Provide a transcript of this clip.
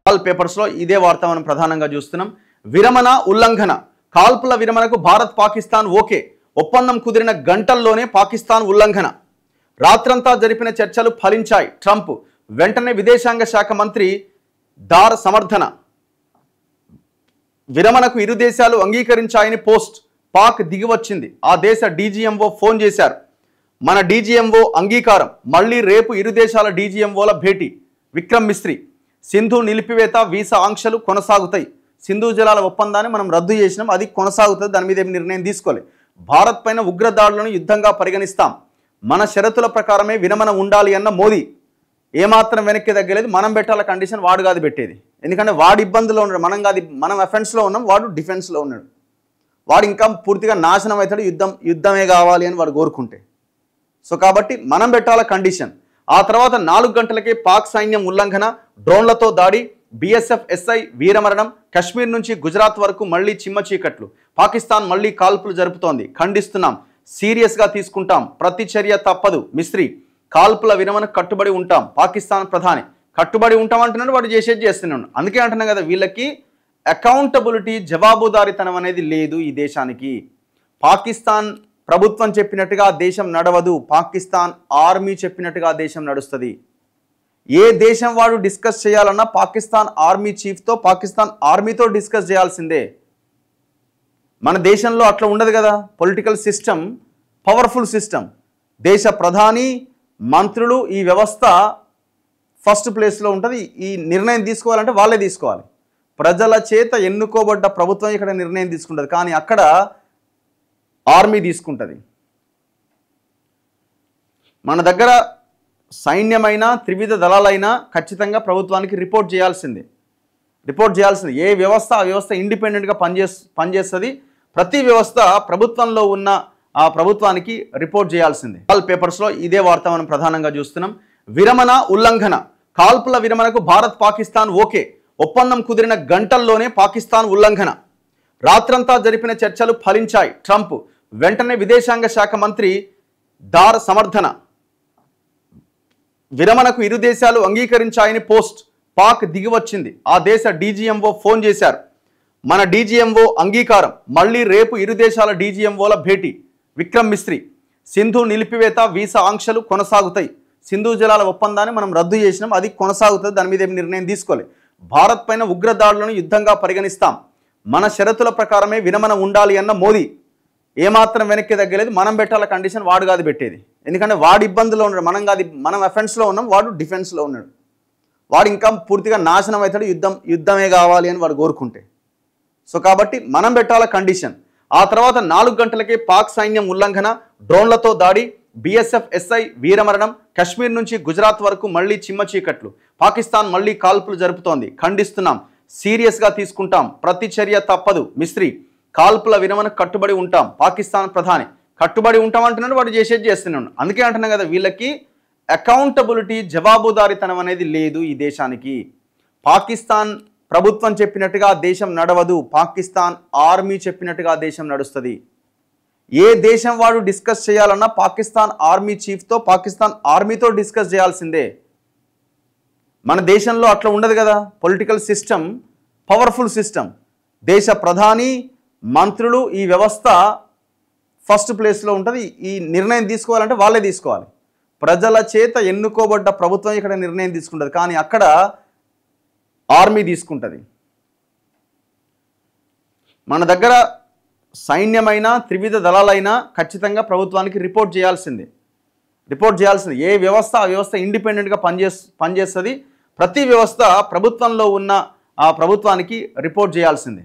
All పేపర్స్లో ఇదే వార్త మనం ప్రధానంగా చూస్తున్నాం. విరమణ ఉల్లంఘన, కాల్పుల విరమణకు భారత్ పాకిస్తాన్ ఓకే, ఒప్పందం కుదిరిన గంటల్లోనే పాకిస్తాన్ ఉల్లంఘన. రాత్రంతా జరిపిన చర్చలు ఫలించాయి. ట్రంప్ వెంటనే విదేశాంగ శాఖ మంత్రి దార్ సమర్థన. విరమణకు ఇరు దేశాలు అంగీకరించాయని పోస్ట్. పాక్ దిగివచ్చింది. ఆ దేశ డీజీఎంఓ ఫోన్ చేశారు. మన డీజీఎంఓ అంగీకారం. మళ్ళీ రేపు ఇరు దేశాల డీజీఎంఓల భేటీ. విక్రమ్ మిస్త్రీ. సింధు నిలిపివేత వీసా ఆంక్షలు కొనసాగుతాయి. సింధు జలాల ఒప్పందాన్ని మనం రద్దు చేసినాం, అది కొనసాగుతుంది. దాని మీద ఏం నిర్ణయం తీసుకోవాలి. భారత్ పైన ఉగ్రదాడులను యుద్ధంగా పరిగణిస్తాం. మన షరతుల ప్రకారమే విరమణ ఉండాలి అన్న మోదీ. ఏమాత్రం వెనక్కి తగ్గలేదు. మనం పెట్టాల కండిషన్, వాడు కాదు పెట్టేది. ఎందుకంటే వాడు ఇబ్బందులో ఉన్నాడు, మనం కాదు. మనం అఫెన్స్లో ఉన్నాం, వాడు డిఫెన్స్లో ఉన్నాడు. వాడు ఇంకా పూర్తిగా నాశనం అవుతాడు. యుద్ధమే కావాలి అని వాడు కోరుకుంటే. సో కాబట్టి మనం పెట్టాల కండిషన్. ఆ తర్వాత 4 గంటలకే పాక్ సైన్యం ఉల్లంఘన, డ్రోన్లతో దాడి, బీఎస్ఎఫ్ ఎస్ఐ వీరమరణం. కశ్మీర్ నుంచి గుజరాత్ వరకు మళ్లీ చిమ్మ చీకట్లు. పాకిస్తాన్ మళ్లీ కాల్పులు జరుపుతోంది. ఖండిస్తున్నాం, సీరియస్గా తీసుకుంటాం, ప్రతి చర్య తప్పదు. మిస్త్రీ. కాల్పుల విరమణ కట్టుబడి ఉంటాం. పాకిస్తాన్ ప్రధాని కట్టుబడి ఉంటాం అంటున్నాడు, వాడు చేసేది చేస్తున్నాడు. అందుకే అంటున్నాం కదా, వీళ్ళకి అకౌంటబిలిటీ, జవాబుదారీతనం అనేది లేదు ఈ దేశానికి. పాకిస్తాన్ ప్రభుత్వం చెప్పినట్టుగా దేశం నడవదు. పాకిస్తాన్ ఆర్మీ చెప్పినట్టుగా దేశం నడుస్తుంది. ఏ దేశం వాడు డిస్కస్ చేయాలన్నా పాకిస్తాన్ ఆర్మీ చీఫ్తో, పాకిస్తాన్ ఆర్మీతో డిస్కస్ చేయాల్సిందే. మన దేశంలో అట్లా ఉండదు కదా. Political system powerful system. దేశ ప్రధాని, మంత్రులు, ఈ వ్యవస్థ ఫస్ట్ ప్లేస్లో ఉంటుంది. ఈ నిర్ణయం తీసుకోవాలంటే వాళ్ళే తీసుకోవాలి. ప్రజల చేత ఎన్నుకోబడ్డ ప్రభుత్వం ఇక్కడ నిర్ణయం తీసుకుంటుంది, కానీ అక్కడ ఆర్మీ తీసుకుంటుంది. మన దగ్గర సైన్యమైనా త్రివిధ దళాలైనా ఖచ్చితంగా ప్రభుత్వానికి రిపోర్ట్ చేయాల్సిందే. ఏ వ్యవస్థ ఆ వ్యవస్థ ఇండిపెండెంట్గా పనిచేస్తుంది. ప్రతి వ్యవస్థ ప్రభుత్వంలో ఉన్న ఆ ప్రభుత్వానికి రిపోర్ట్ చేయాల్సిందే. ఆల్ పేపర్స్లో ఇదే వార్త మనం ప్రధానంగా చూస్తున్నాం. విరమణ ఉల్లంఘన, కాల్పుల విరమణకు భారత్ పాకిస్తాన్ ఓకే, ఒప్పందం కుదిరిన గంటల్లోనే పాకిస్తాన్ ఉల్లంఘన. రాత్రంతా జరిపిన చర్చలు ఫలించాయి. ట్రంప్ వెంటనే విదేశాంగ శాఖ మంత్రి దార్ సమర్థన. విరమణకు ఇరు దేశాలు అంగీకరించాయని పోస్ట్. పాక్ దిగివచ్చింది. ఆ దేశ డీజీఎంఓ ఫోన్ చేశారు. మన డీజీఎంఓ అంగీకారం. మళ్ళీ రేపు ఇరు దేశాల డీజీఎంఓల భేటీ. విక్రమ్ మిస్త్రీ. సింధు నిలిపివేత వీసా ఆంక్షలు కొనసాగుతాయి. సింధు జలాల ఒప్పందాన్ని మనం రద్దు చేసినాం, అది కొనసాగుతుంది. దాని మీద ఏం నిర్ణయం తీసుకోవాలి. భారత్ పైన ఉగ్రదాడులను యుద్ధంగా పరిగణిస్తాం. మన షరతుల ప్రకారమే విరమణ ఉండాలి అన్న మోదీ. ఏమాత్రం వెనక్కి తగ్గలేదు. మనం పెట్టాల కండిషన్, వాడు కాదు పెట్టేది. ఎందుకంటే వాడు ఇబ్బందులో ఉన్నాడు, మనం కాదు. మనం అఫెన్స్లో ఉన్నాం, వాడు డిఫెన్స్లో ఉన్నాడు. వాడు ఇంకా పూర్తిగా నాశనం అవుతాడు. యుద్ధమే కావాలి అని వాడు కోరుకుంటే. సో కాబట్టి మనం పెట్టాల కండిషన్. ఆ తర్వాత 4 గంటలకే పాక్ సైన్యం ఉల్లంఘన, డ్రోన్లతో దాడి, బీఎస్ఎఫ్ ఎస్ఐ వీరమరణం. కశ్మీర్ నుంచి గుజరాత్ వరకు మళ్లీ చిమ్మ చీకట్లు. పాకిస్తాన్ మళ్లీ కాల్పులు జరుపుతోంది. ఖండిస్తున్నాం, సీరియస్గా తీసుకుంటాం, ప్రతి చర్య తప్పదు. మిస్త్రీ. కాల్పుల విరమణ కట్టుబడి ఉంటాం. పాకిస్తాన్ ప్రధాని కట్టుబడి ఉంటాం అంటున్నాడు, వాడు చేసేది చేస్తున్నాడు. అందుకే అంటున్నాం కదా, వీళ్ళకి అకౌంటబిలిటీ, జవాబుదారీతనం అనేది లేదు ఈ దేశానికి. పాకిస్తాన్ ప్రభుత్వం చెప్పినట్టుగా దేశం నడవదు. పాకిస్తాన్ ఆర్మీ చెప్పినట్టుగా దేశం నడుస్తుంది. ఏ దేశం వాడు డిస్కస్ చేయాలన్నా పాకిస్తాన్ ఆర్మీ చీఫ్తో, పాకిస్తాన్ ఆర్మీతో డిస్కస్ చేయాల్సిందే. మన దేశంలో అట్లా ఉండదు కదా. Political system powerful system. దేశ ప్రధాని, మంత్రులు, ఈ వ్యవస్థ ఫస్ట్ ప్లేస్లో ఉంటుంది. ఈ నిర్ణయం తీసుకోవాలంటే వాళ్ళే తీసుకోవాలి. ప్రజల చేత ఎన్నుకోబడ్డ ప్రభుత్వం ఇక్కడ నిర్ణయం తీసుకుంటుంది, కానీ అక్కడ ఆర్మీ తీసుకుంటుంది. మన దగ్గర సైన్యమైనా త్రివిధ దళాలైనా ఖచ్చితంగా ప్రభుత్వానికి రిపోర్ట్ చేయాల్సిందే. ఏ వ్యవస్థ ఆ వ్యవస్థ ఇండిపెండెంట్గా పనిచేస్తుంది. ప్రతి వ్యవస్థ ప్రభుత్వంలో ఉన్న ఆ ప్రభుత్వానికి రిపోర్ట్ చేయాల్సిందే.